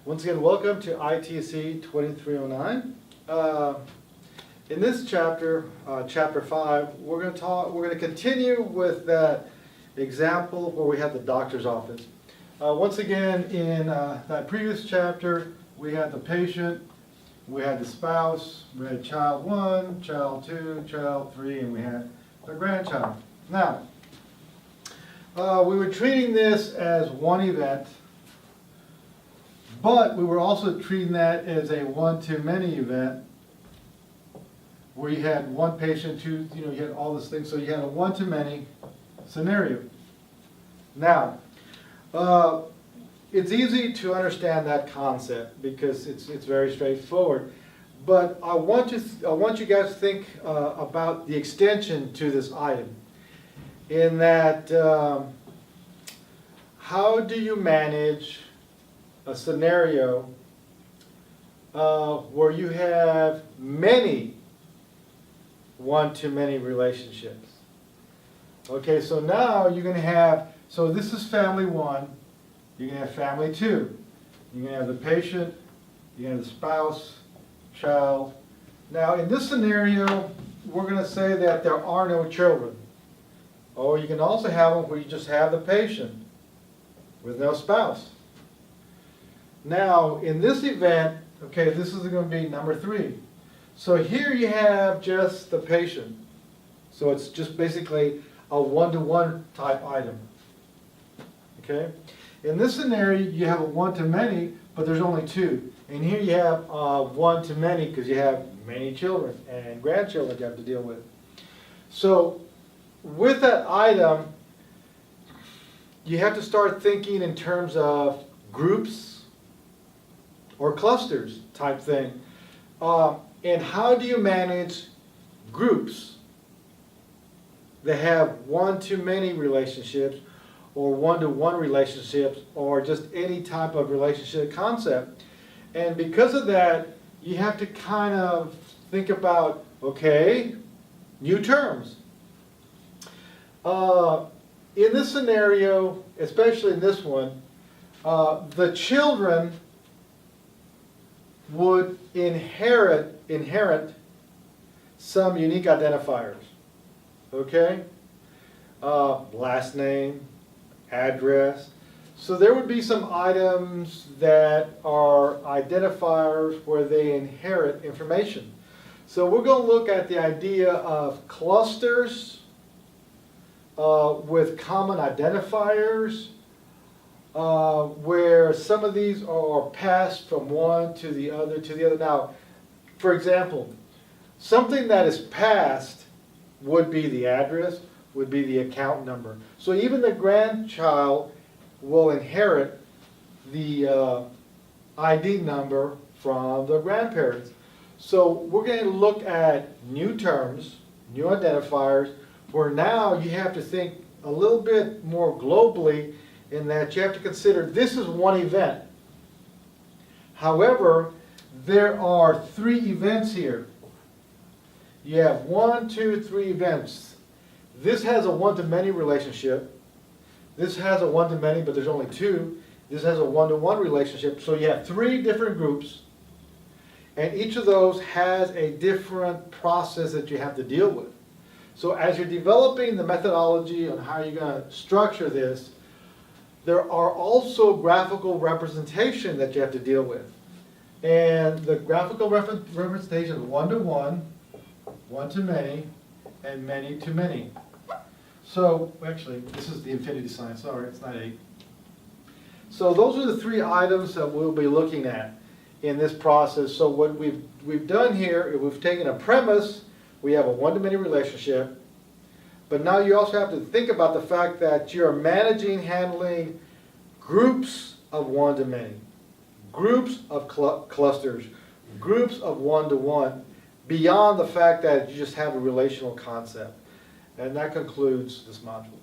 Once again, welcome to ITSE 2309. In this chapter, chapter 5, we're going to continue with that example where we have the doctor's office. Once again, in that previous chapter, we had the patient, we had the spouse, we had child 1, child 2, child 3, and we had the grandchild. Now, we were treating this as one event, but we were also treating that as a one-to-many event, where you had one patient, two, you had all this thing, so you had a one-to-many scenario. Now, it's easy to understand that concept because it's very straightforward. But I want you guys to think about the extension to this item. In that, how do you manage a scenario where you have many one-to-many relationships? Okay, so now you're going to have, so this is family 1, you're going to have family 2. You're going to have the patient, you're going to have the spouse, child. Now in this scenario, we're going to say that there are no children. Or you can also have them where you just have the patient with no spouse. Now in this event, okay, this is going to be number 3. So here you have just the patient. So it's just basically a one-to-one type item. Okay? In this scenario, you have a one-to-many, but there's only 2. And here you have one-to-many because you have many children and grandchildren you have to deal with. So with that item, you have to start thinking in terms of groups or clusters type thing. And how do you manage groups that have one-to-many relationships or one-to-one relationships or just any type of relationship concept? And because of that, you have to kind of think about, okay, new terms. In this scenario, especially in this one, the children would inherit some unique identifiers. Okay? Last name, address. So there would be some items that are identifiers where they inherit information. So we're going to look at the idea of clusters with common identifiers, where some of these are passed from one to the other to the other. Now, for example, something that is passed would be the address, would be the account number. So even the grandchild will inherit the ID number from the grandparents. So we're going to look at new terms, new identifiers, where now you have to think a little bit more globally in that you have to consider this is one event. However, there are 3 events here. You have 1, 2, 3 events. This has a one-to-many relationship. This has a one-to-many, but there's only 2. This has a one-to-one relationship. So you have 3 different groups, and each of those has a different process that you have to deal with. So as you're developing the methodology on how you're going to structure this, there are also graphical representation that you have to deal with. And the graphical representation is one-to-one, one-to-many, and many-to-many. So, actually, this is the infinity sign. Sorry, it's not 8. So those are the 3 items that we'll be looking at in this process. So what we've done here is we've taken a premise. We have a one-to-many relationship. But now you also have to think about the fact that you're handling groups of one-to-many, groups of clusters, groups of one-to-one, beyond the fact that you just have a relational concept. And that concludes this module.